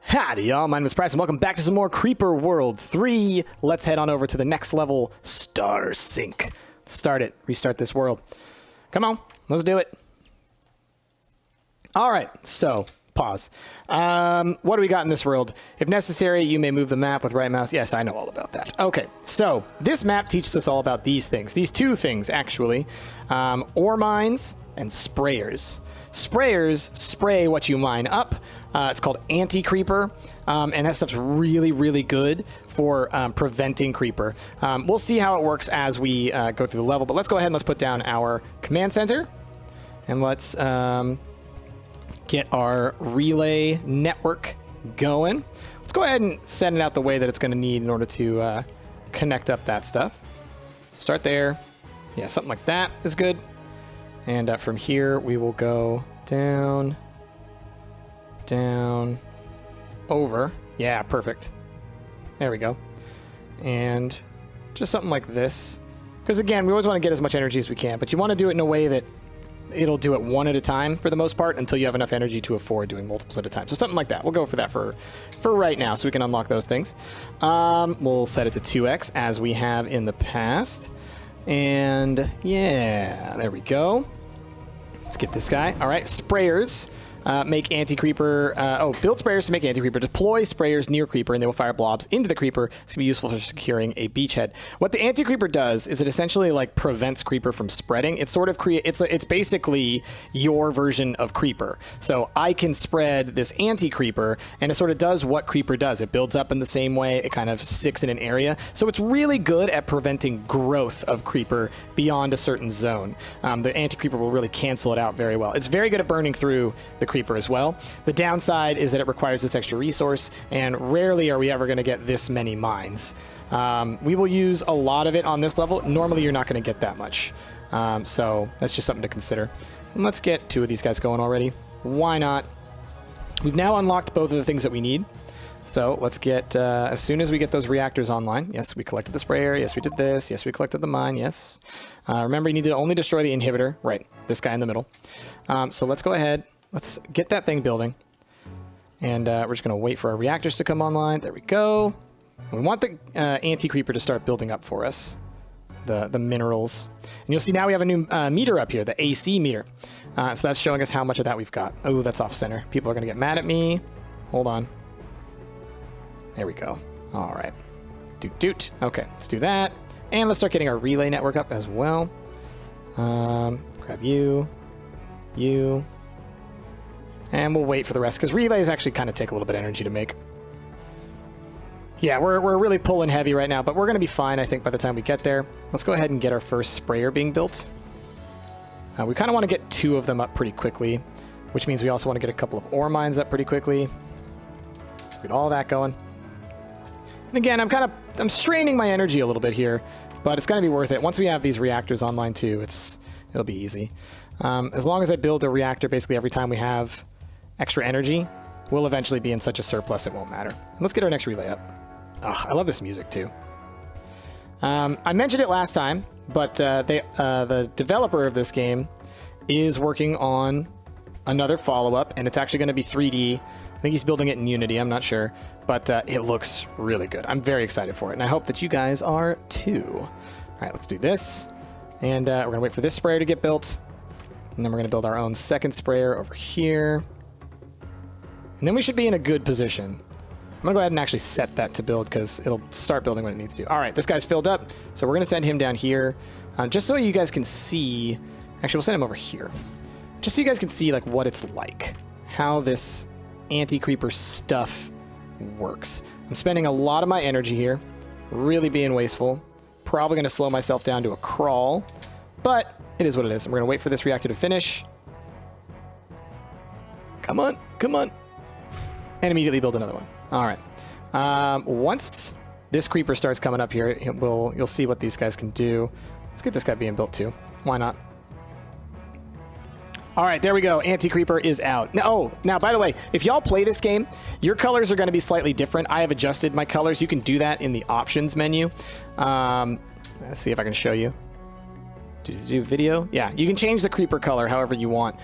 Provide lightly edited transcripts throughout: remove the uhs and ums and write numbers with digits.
Howdy y'all, my name is Bryce and welcome back to some more Creeper World 3. Let's head on over to the next level, Star Sync. Start it, restart this world. Come on, let's do it. All right, so pause. What do we got in this world? If necessary, you may move the map with right mouse. Yes, I know all about that. Okay, so this map teaches us all about these things. These two things, actually. Ore mines and sprayers. Sprayers spray what you mine up. It's called anti-creeper, and that stuff's really, really good for preventing creeper. We'll see how it works as we go through the level, but let's go ahead and let's put down our command center, and let's get our relay network going. Let's go ahead and send it out the way that it's going to need in order to connect up that stuff. Start there. Yeah, something like that is good. And from here, we will go down, down, over. Yeah, perfect. There we go. And just something like this. Because again, we always want to get as much energy as we can, but you want to do it in a way that it'll do it one at a time for the most part until you have enough energy to afford doing multiples at a time. So something like that. We'll go for that for right now so we can unlock those things. We'll set it to 2x as we have in the past. And yeah, there we go. Let's get this guy. All right, sprayers make anti-creeper. Build sprayers to make anti-creeper. Deploy sprayers near creeper, and they will fire blobs into the creeper. It's gonna be useful for securing a beachhead. What the anti-creeper does is it essentially like prevents creeper from spreading. It sort of it's basically your version of creeper. So I can spread this anti-creeper, and it sort of does what creeper does. It builds up in the same way. It kind of sticks in an area. So it's really good at preventing growth of creeper beyond a certain zone. The anti-creeper will really cancel it out very well. It's very good at burning through the creeper as well. The downside is that it requires this extra resource, and rarely are we ever going to get this many mines. We will use a lot of it on this level. Normally you're not going to get that much. So that's just something to consider. And let's get 2 of these guys going already. Why not? We've now unlocked both of the things that we need. So let's get, as soon as we get those reactors online, yes, we collected the sprayer, yes, we did this, yes, we collected the mine, yes. Remember, you need to only destroy the inhibitor, right, this guy in the middle. So let's go ahead, let's get that thing building. And we're just going to wait for our reactors to come online. There we go. And we want the anti-creeper to start building up for us, the minerals. And you'll see now we have a new meter up here, the AC meter. So that's showing us how much of that we've got. Oh, that's off center. People are going to get mad at me. Hold on. There we go. All right. Doot. Okay, let's do that. And let's start getting our relay network up as well. Grab you. And we'll wait for the rest, because relays actually kind of take a little bit of energy to make. Yeah, we're really pulling heavy right now, but we're going to be fine, I think, by the time we get there. Let's go ahead and get our first sprayer being built. We kind of want to get 2 of them up pretty quickly, which means we also want to get a couple of ore mines up pretty quickly. Let's get all that going. And again, I'm straining my energy a little bit here, but it's going to be worth it. Once we have these reactors online too, it'll be easy. As long as I build a reactor basically every time we have extra energy, we'll eventually be in such a surplus it won't matter. And let's get our next relay up. Oh, I love this music too. I mentioned it last time, but the developer of this game is working on another follow-up, and it's actually going to be 3D. I think he's building it in Unity, I'm not sure, but it looks really good. I'm very excited for it, and I hope that you guys are too. All right, let's do this, and we're going to wait for this sprayer to get built, and then we're going to build our own second sprayer over here, and then we should be in a good position. I'm going to go ahead and actually set that to build, because it'll start building when it needs to. All right, this guy's filled up, so we're going to send him down here, just so you guys can see. Actually, we'll send him over here, just so you guys can see like what it's like, how this anti-creeper stuff works. I'm spending a lot of my energy here, really being wasteful. Probably going to slow myself down to a crawl, but it is what it is. We're going to wait for this reactor to finish. Come on. And immediately build another one. All right. Once this creeper starts coming up here, you'll see what these guys can do. Let's get this guy being built too. Why not? All right, there we go. Anti-creeper is out. Now, by the way, if y'all play this game, your colors are going to be slightly different. I have adjusted my colors. You can do that in the options menu. Let's see if I can show you. Do video? Yeah, you can change the creeper color however you want.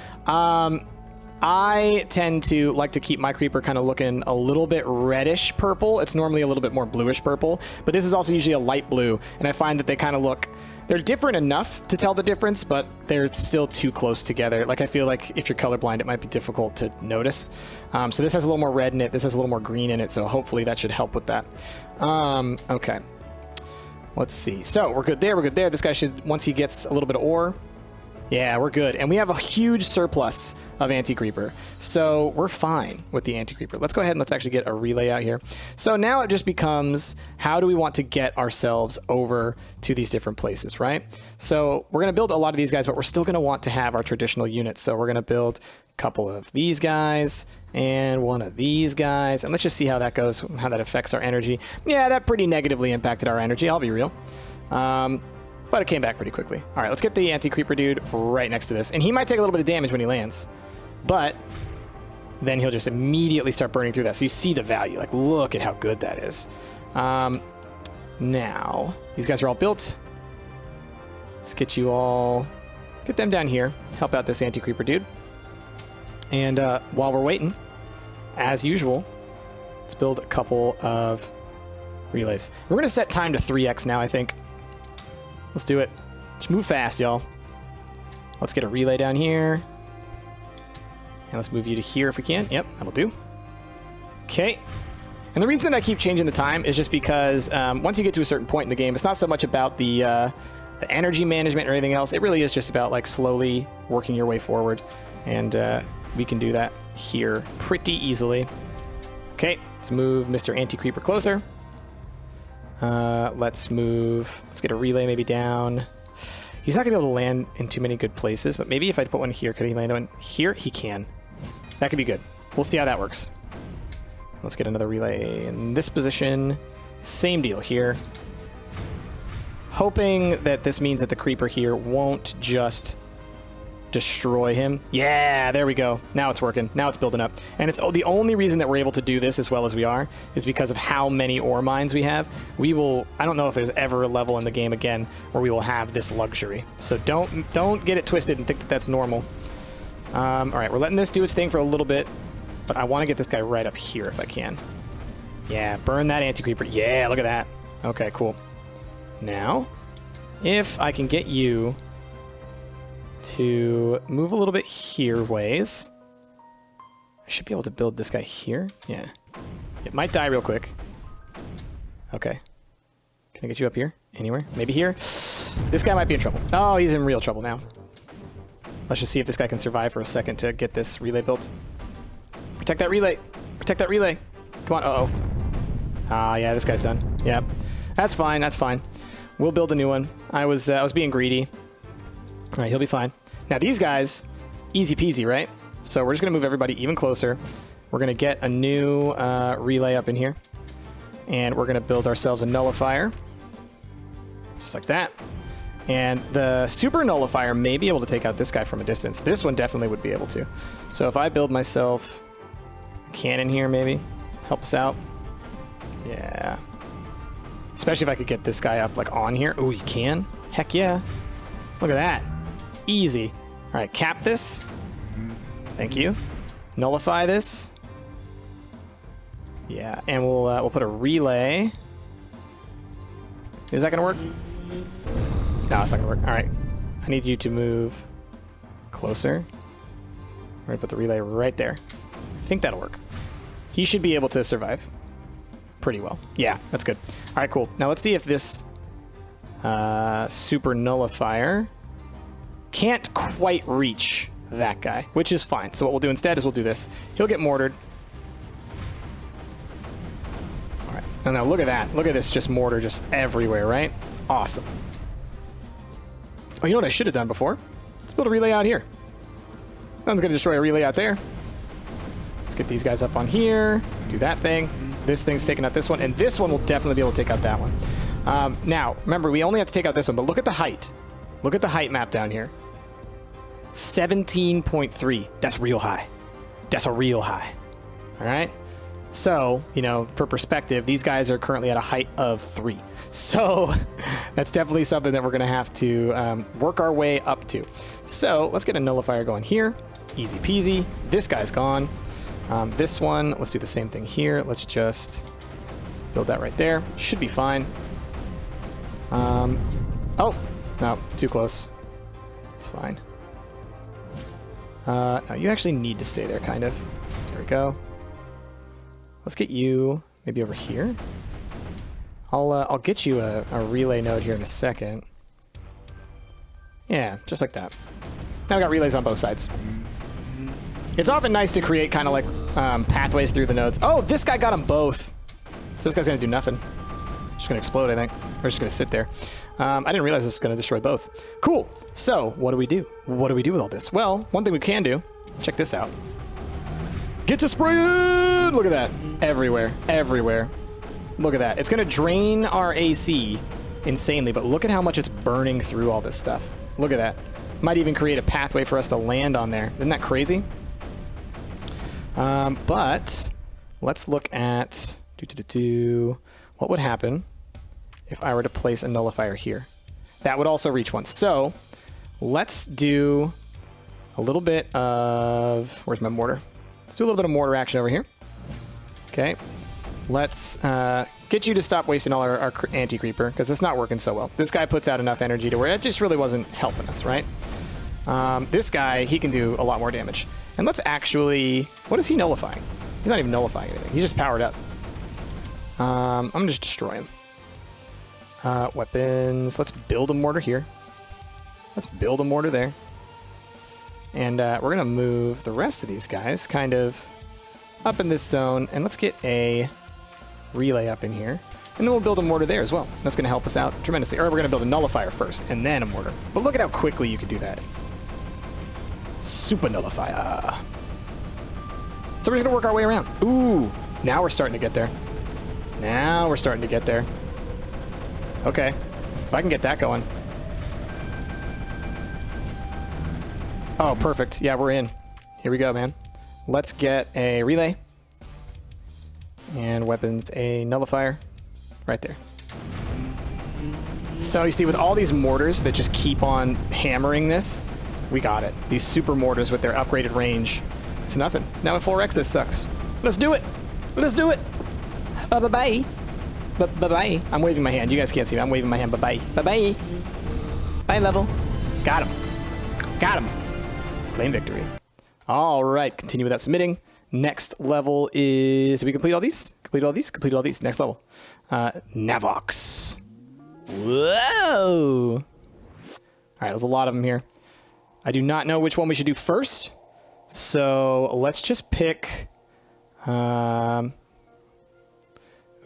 I tend to like to keep my creeper kind of looking a little bit reddish purple. It's normally a little bit more bluish purple, but this is also usually a light blue, and I find that they kind of look, they're different enough to tell the difference, but they're still too close together. Like, I feel like if you're colorblind, it might be difficult to notice. So this has a little more red in it, this has a little more green in it, so hopefully that should help with that. Okay. Let's see. So we're good there, we're good there. This guy should, once he gets a little bit of ore, yeah, we're good. And we have a huge surplus of anti-creeper. So we're fine with the anti-creeper. Let's go ahead and let's actually get a relay out here. So now it just becomes, how do we want to get ourselves over to these different places, right? So we're going to build a lot of these guys, but we're still going to want to have our traditional units. So we're going to build a couple of these guys and one of these guys. And let's just see how that goes, how that affects our energy. Yeah, that pretty negatively impacted our energy, I'll be real. But it came back pretty quickly. All right, let's get the anti-creeper dude right next to this. And he might take a little bit of damage when he lands, but then he'll just immediately start burning through that. So you see the value. Like, look at how good that is. Now, these guys are all built. Let's get you all, get them down here. Help out this anti-creeper dude. And while we're waiting, as usual, let's build a couple of relays. We're going to set time to 3x now, I think. Let's do it. Just move fast, y'all. Let's get a relay down here. And let's move you to here if we can. Yep, that'll do. Okay. And the reason that I keep changing the time is just because once you get to a certain point in the game, it's not so much about the energy management or anything else. It really is just about like slowly working your way forward. And we can do that here pretty easily. Okay, let's move Mr. Anti-Creeper closer. Let's get a relay maybe down. He's not gonna be able to land in too many good places, but maybe if I put one here, could he land on here? He can. That could be good. We'll see how that works. Let's get another relay in this position. Same deal here. Hoping that this means that the creeper here won't just destroy him. Yeah, there we go. Now it's working. Now it's building up. And it's the only reason that we're able to do this as well as we are is because of how many ore mines we have. We will, I don't know if there's ever a level in the game again where we will have this luxury. So don't get it twisted and think that that's normal. All right, we're letting this do its thing for a little bit, but I want to get this guy right up here if I can. Yeah, burn that anti-creeper. Yeah, look at that. Okay, cool. Now, if I can get you to move a little bit here ways. I should be able to build this guy here. Yeah. It might die real quick. Okay. Can I get you up here? Anywhere? Maybe here? This guy might be in trouble. Oh, he's in real trouble now. Let's just see if this guy can survive for a second to get this relay built. Protect that relay. Protect that relay. Come on. Uh-oh. Ah, yeah, this guy's done. Yeah. That's fine. That's fine. We'll build a new one. I was being greedy. All right, he'll be fine. Now these guys, easy peasy, right? So we're just gonna move everybody even closer. We're gonna get a new relay up in here. And we're gonna build ourselves a nullifier. Just like that. And the super nullifier may be able to take out this guy from a distance. This one definitely would be able to. So if I build myself a cannon here, maybe, help us out. Yeah. Especially if I could get this guy up like on here. Oh, you can? Heck yeah. Look at that. Easy. All right, cap this. Thank you. Nullify this. Yeah, and we'll put a relay. Is that gonna work? No, it's not gonna work. All right, I need you to move closer. We're gonna put the relay right there. I think that'll work. He should be able to survive pretty well. Yeah, that's good. All right, cool. Now let's see if this super nullifier can't quite reach that guy, which is fine. So what we'll do instead is we'll do this. He'll get mortared. All right. And now look at that. Look at this, just mortar just everywhere, right? Awesome. Oh, you know what I should have done before? Let's build a relay out here. None's going to destroy a relay out there. Let's get these guys up on here. Do that thing. This thing's taking out this one, and this one will definitely be able to take out that one. Now, remember, we only have to take out this one, but look at the height. Look at the height map down here. 17.3. That's real high. That's a real high. All right? So, you know, for perspective, these guys are currently at a height of 3. So, that's definitely something that we're going to have to work our way up to. So, let's get a nullifier going here. Easy peasy. This guy's gone. This one, let's do the same thing here. Let's just build that right there. Should be fine. Oh, no, too close. It's fine. No, you actually need to stay there, kind of. There we go. Let's get you maybe over here. I'll get you a relay node here in a second. Yeah, just like that. Now we got relays on both sides. It's often nice to create kind of like pathways through the nodes. Oh, this guy got them both. So this guy's gonna do nothing. Just gonna explode, I think. Or just gonna sit there. I didn't realize this was gonna destroy both. Cool. So what do we do? What do we do with all this? Well, one thing we can do. Check this out. Get to spraying! Look at that. Everywhere. Everywhere. Look at that. It's gonna drain our AC insanely, but look at how much it's burning through all this stuff. Look at that. Might even create a pathway for us to land on there. Isn't that crazy? But let's look at what would happen if I were to place a nullifier here. That would also reach one. So let's do a little bit of, where's my mortar? Let's do a little bit of mortar action over here. Okay. Let's get you to stop wasting all our anti-creeper, because it's not working so well. This guy puts out enough energy to where it just really wasn't helping us, right? This guy, he can do a lot more damage. And let's actually, what is he nullifying? He's not even nullifying anything. He's just powered up. I'm going to just destroy him. Weapons. Let's build a mortar here. Let's build a mortar there. And we're going to move the rest of these guys kind of up in this zone. And let's get a relay up in here. And then we'll build a mortar there as well. That's going to help us out tremendously. Or we're going to build a nullifier first and then a mortar. But look at how quickly you could do that. Super nullifier. So we're just going to work our way around. Ooh, now we're starting to get there. Now we're starting to get there. Okay, if I can get that going. Oh, perfect. Yeah, we're in. Here we go, man. Let's get a relay. And weapons, a nullifier. Right there. So you see, with all these mortars that just keep on hammering this, we got it. These super mortars with their upgraded range. It's nothing. Now at 4x, this sucks. Let's do it. Let's do it. Bye-bye. Bye-bye. I'm waving my hand. You guys can't see me. I'm waving my hand. Bye-bye. Bye-bye. Bye, level. Got him. Got him. Claim victory. All right. Continue without submitting. Next level is... Did we complete all these? Complete all these? Complete all these. Next level. Navox. Whoa. All right. There's a lot of them here. I do not know which one we should do first. So let's just pick...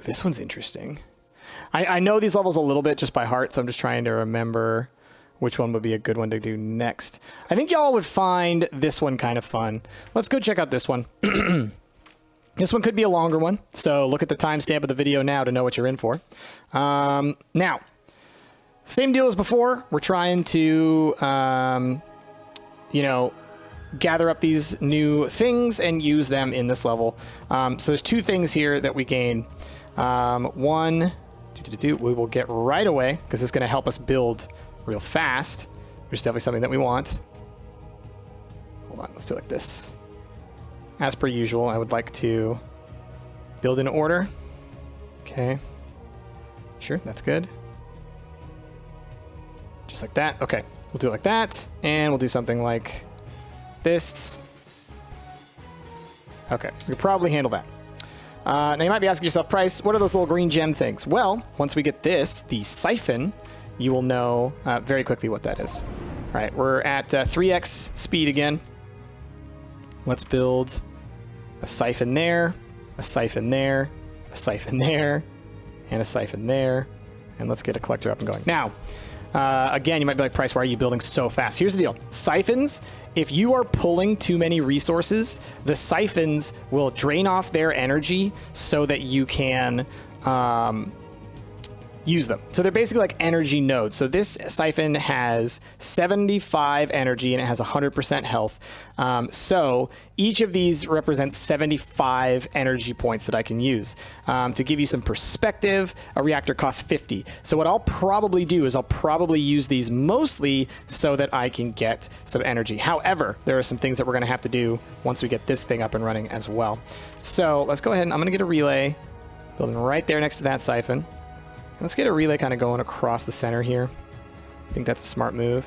This one's interesting. I know these levels a little bit just by heart, so I'm just trying to remember which one would be a good one to do next. I think y'all would find this one kind of fun. Let's go check out this one. This one could be a longer one, so look at the timestamp of the video now to know what you're in for. Now, same deal as before. We're trying to, you know, gather up these new things and use them in this level. So there's two things here that we gain. One, we will get right away, because it's going to help us build real fast, which is definitely something that we want. Hold on, let's do it like this. As per usual, I would like to build in order. Okay. Sure, that's good. Just like that. Okay, we'll do it like that, and we'll do something like this. Okay, we can probably handle that. Now you might be asking yourself, Price, what are those little green gem things? Well, once we get this, the siphon, you will know very quickly what that is. All right, we're at 3x speed again. Let's build a siphon there, a siphon there, a siphon there, and a siphon there. And let's get a collector up and going. Now, again, you might be like, Price, why are you building so fast? Here's the deal. Siphons, if you are pulling too many resources, the siphons will drain off their energy so that you can use them. So they're basically like energy nodes. So this siphon has 75 energy and it has 100% health. So each of these represents 75 energy points that I can use. To give you some perspective, a reactor costs 50. So what I'll probably do is I'll probably use these mostly so that I can get some energy. However, there are some things that we're going to have to do once we get this thing up and running as well. So let's go ahead and I'm going to get a relay building right there next to that siphon. Let's get a relay kind of going across the center here. I think that's a smart move.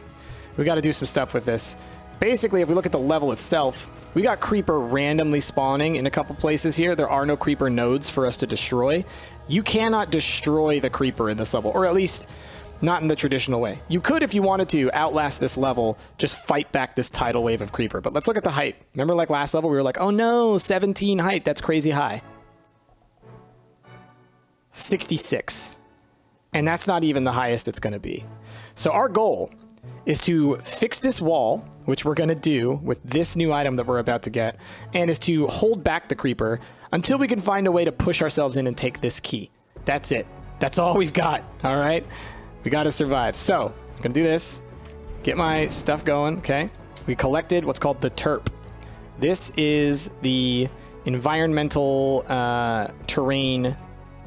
We got to do some stuff with this. Basically, if we look at the level itself, we got creeper randomly spawning in a couple places here. There are no creeper nodes for us to destroy. You cannot destroy the creeper in this level, or at least not in the traditional way. You could, if you wanted to, outlast this level, just fight back this tidal wave of creeper. But let's look at the height. Remember like last level, we were like, oh no, 17 height, that's crazy high. 66. And that's not even the highest it's going to be. So our goal is to fix this wall, which we're going to do with this new item that we're about to get, and is to hold back the creeper until we can find a way to push ourselves in and take this key. That's it. That's all we've got. All right. We got to survive. So I'm going to do this, get my stuff going. Okay. We collected what's called the terp. This is the environmental terrain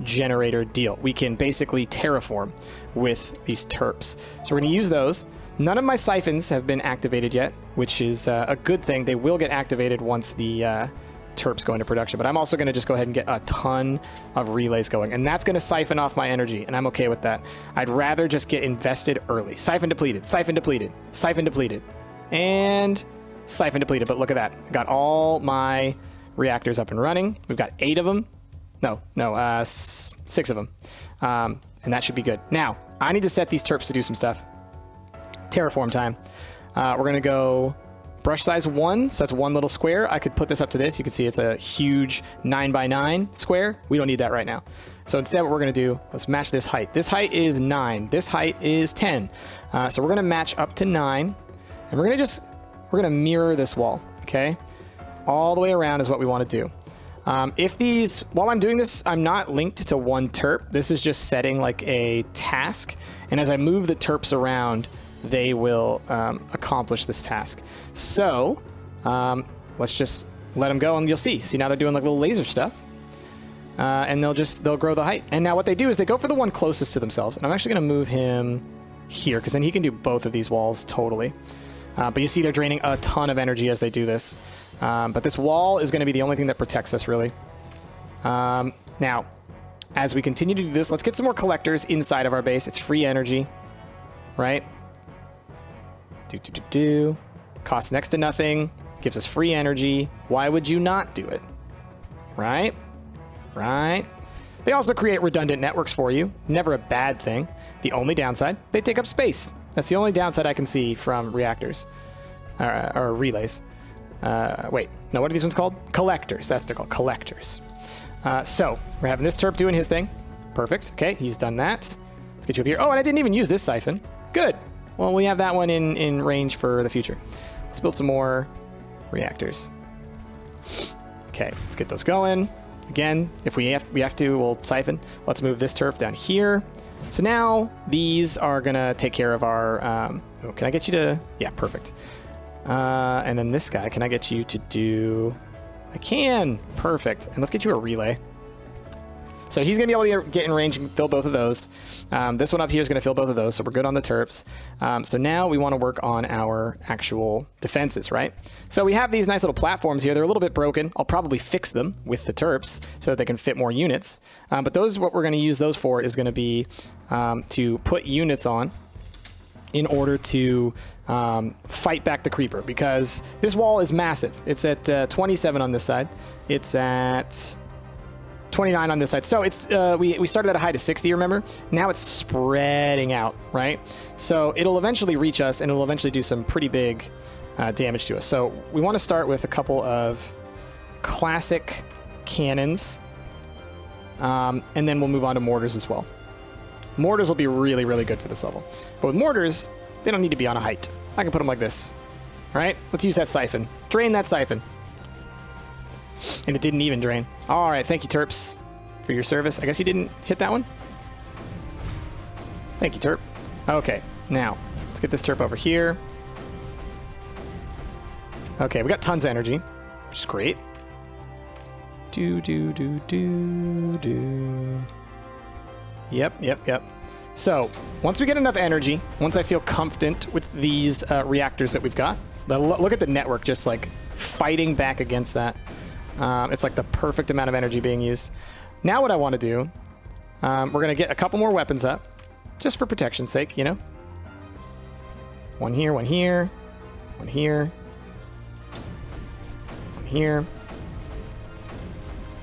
generator deal. We can basically terraform with these terps. So we're going to use those. None of my siphons have been activated yet, which is a good thing. They will get activated once the terps go into production. But I'm also going to just go ahead and get a ton of relays going. And that's going to siphon off my energy, and I'm okay with that. I'd rather just get invested early. Siphon depleted, siphon depleted, siphon depleted, and siphon depleted. But look at that. Got all my reactors up and running. We've got 8 of them. No, 6 of them. And that should be good. Now, I need to set these terps to do some stuff. Terraform time. We're going to go brush size 1. So that's one little square. I could put this up to this. You can see it's a huge 9x9 square. We don't need that right now. So instead, what we're going to do, let's match this height. This height is 9. This height is 10. So we're going to match up to 9. And we're going to mirror this wall. Okay. All the way around is what we want to do. While I'm doing this, I'm not linked to one terp. This is just setting like a task. And as I move the terps around, they will accomplish this task. So let's just let them go and you'll see. See, now they're doing like little laser stuff. And they'll grow the height. And now what they do is they go for the one closest to themselves. And I'm actually going to move him here because then he can do both of these walls totally. But you see they're draining a ton of energy as they do this. But this wall is going to be the only thing that protects us, really. Now, as we continue to do this, let's get some more collectors inside of our base. It's free energy, right? Costs next to nothing. Gives us free energy. Why would you not do it? Right? Right? They also create redundant networks for you. Never a bad thing. The only downside, they take up space. That's the only downside I can see from reactors. Or relays. Wait, no, what are these ones called? Collectors. That's what they're called. Collectors. So, we're having this terp doing his thing. Perfect. Okay, he's done that. Let's get you up here. Oh, and I didn't even use this siphon. Good. Well, we have that one in range for the future. Let's build some more reactors. Okay, let's get those going. Again, if we have to, we'll siphon. Let's move this terp down here. So now these are going to take care of our... oh, can I get you to... Yeah, perfect. And then this guy, can I get you to do... I can. Perfect. And let's get you a relay. So he's going to be able to get in range and fill both of those. This one up here is going to fill both of those, so we're good on the terps. So now we want to work on our actual defenses, right? So we have these nice little platforms here. They're a little bit broken. I'll probably fix them with the terps so that they can fit more units. But those, what we're going to use those for is going to be to put units on in order to fight back the creeper, because this wall is massive. It's at 27 on this side. It's at 29 on this side. So it's we started at a height of 60, remember? Now it's spreading out, right? So it'll eventually reach us, and it'll eventually do some pretty big damage to us. So we want to start with a couple of classic cannons, and then we'll move on to mortars as well. Mortars will be really, really good for this level. But with mortars, they don't need to be on a height. I can put them like this. All right, let's use that siphon. Drain that siphon. And it didn't even drain. All right, thank you, terps, for your service. I guess you didn't hit that one? Thank you, Terp. Okay, now, let's get this Terp over here. Okay, we got tons of energy, which is great. Yep. So, once we get enough energy, once I feel confident with these reactors that we've got, look at the network just like fighting back against that. It's like the perfect amount of energy being used. Now what I want to do, we're going to get a couple more weapons up, just for protection's sake, you know? One here, one here, one here, one here.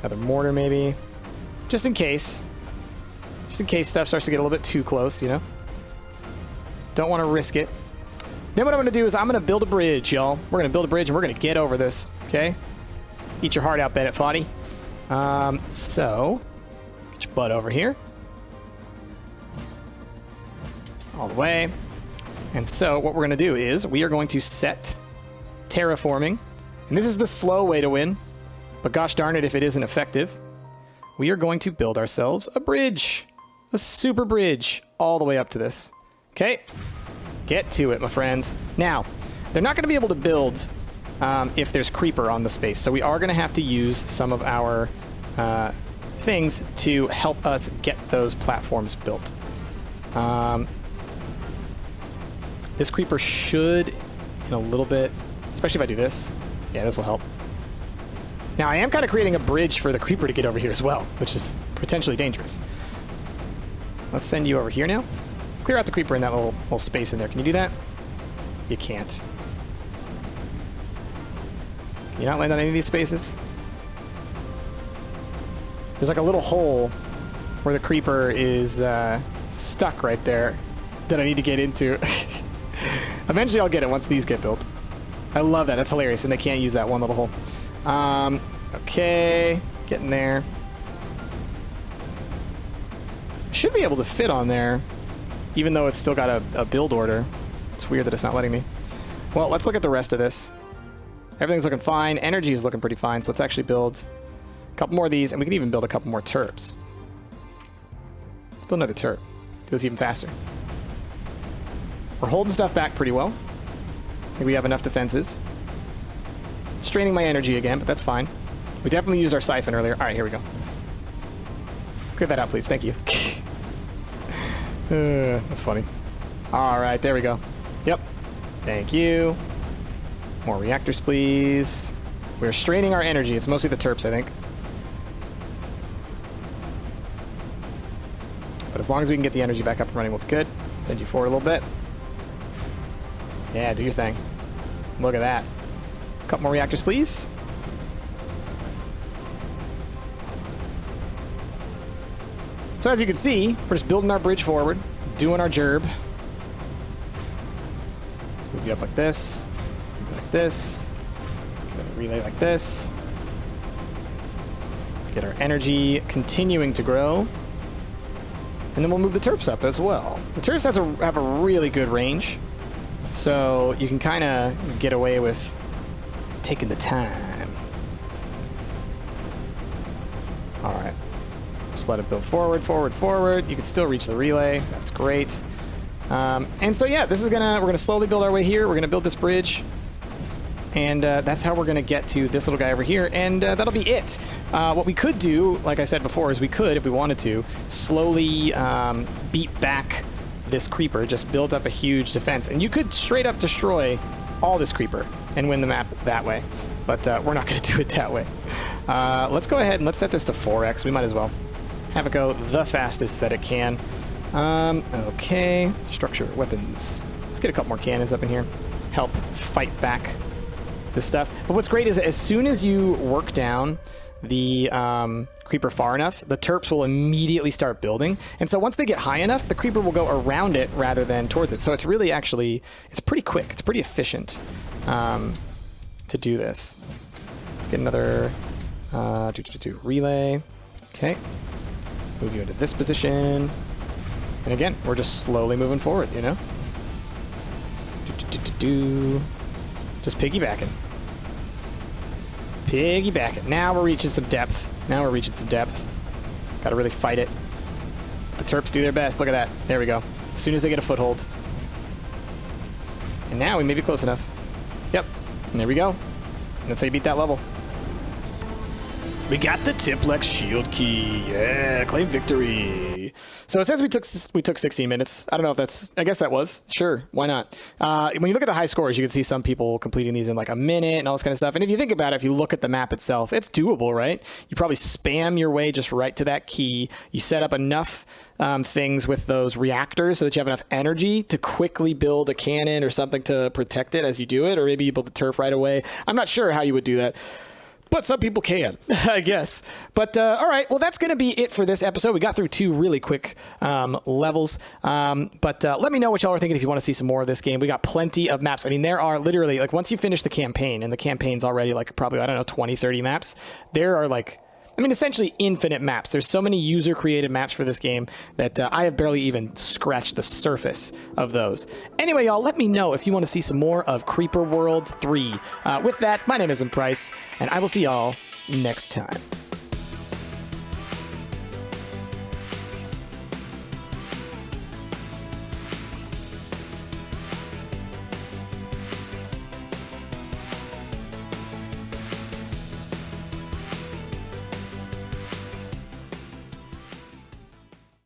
Another mortar maybe, just in case. Just in case stuff starts to get a little bit too close, you know? Don't want to risk it. Then what I'm going to do is I'm going to build a bridge, y'all. We're going to build a bridge and we're going to get over this, okay? Eat your heart out, Bennett Foddy. So, get your butt over here. All the way. And so what we're going to do is we are going to set terraforming. And this is the slow way to win. But gosh darn it if it isn't effective. We are going to build ourselves a bridge. A super bridge all the way up to this. Okay? Get to it, my friends. Now, they're not going to be able to build if there's creeper on the space. So we are going to have to use some of our things to help us get those platforms built. This creeper should, in a little bit, especially if I do this. Yeah, this will help. Now, I am kind of creating a bridge for the creeper to get over here as well, which is potentially dangerous. Let's send you over here now. Clear out the creeper in that little space in there. Can you do that? You can't. Can you not land on any of these spaces? There's like a little hole where the creeper is stuck right there that I need to get into. Eventually I'll get it once these get built. I love that. That's hilarious. And they can't use that one little hole. Okay. Getting there. Should be able to fit on there, even though it's still got a build order. It's weird that it's not letting me. Well, let's look at the rest of this. Everything's looking fine. Energy is looking pretty fine, so let's actually build a couple more of these, and we can even build a couple more terps. Let's build another terp. Do this even faster. We're holding stuff back pretty well. I think we have enough defenses. It's draining my energy again, but that's fine. We definitely used our siphon earlier. All right, here we go. Clear that out, please. Thank you. That's funny. All right, there we go. Yep. Thank you. More reactors, please. We're straining our energy. It's mostly the terps, I think. But as long as we can get the energy back up and running, we'll be good. Send you forward a little bit. Yeah, do your thing. Look at that. A couple more reactors, please. So as you can see, we're just building our bridge forward, doing our gerb. Move you up like this, like this, get a relay like this. Get our energy continuing to grow. And then we'll move the terps up as well. The terps have a really good range, so you can kind of get away with taking the time. All right. Just let it build forward, forward, forward. You can still reach the relay. That's great. And so, yeah, we're gonna slowly build our way here. We're gonna build this bridge. And that's how we're gonna get to this little guy over here. And that'll be it. What we could do, like I said before, is we could, if we wanted to, slowly beat back this creeper. Just build up a huge defense. And you could straight up destroy all this creeper and win the map that way. But we're not gonna do it that way. Let's go ahead and let's set this to 4x. We might as well have it go the fastest that it can. Okay. Structure, weapons. Let's get a couple more cannons up in here. Help fight back this stuff. But what's great is that as soon as you work down the creeper far enough, the terps will immediately start building. And so once they get high enough, the creeper will go around it rather than towards it. So it's really actually, it's pretty quick. It's pretty efficient to do this. Let's get another relay. Okay. Move you into this position. And again, we're just slowly moving forward, you know? Just piggybacking. Piggybacking. Now we're reaching some depth. Gotta really fight it. The terps do their best. Look at that. There we go. as soon as they get a foothold. And now we may be close enough. Yep. And there we go. And that's how you beat that level. We got the Tiplex shield key. Yeah, claim victory. So it says we took 16 minutes. I don't know if that's, I guess that was. Sure, why not? When you look at the high scores, you can see some people completing these in like a minute and all this kind of stuff. And if you think about it, if you look at the map itself, it's doable, right? You probably spam your way just right to that key. You set up enough things with those reactors so that you have enough energy to quickly build a cannon or something to protect it as you do it, or maybe you build the turf right away. I'm not sure how you would do that. But some people can, I guess. But all right, well, that's going to be it for this episode. We got through 2 really quick levels. But let me know what y'all are thinking if you want to see some more of this game. We got plenty of maps. I mean, there are literally, like, once you finish the campaign, and the campaign's already, like, probably, I don't know, 20, 30 maps, there are, like, I mean, essentially infinite maps. There's so many user-created maps for this game that I have barely even scratched the surface of those. Anyway, y'all, let me know if you want to see some more of Creeper World 3. With that, my name has been Price, and I will see y'all next time.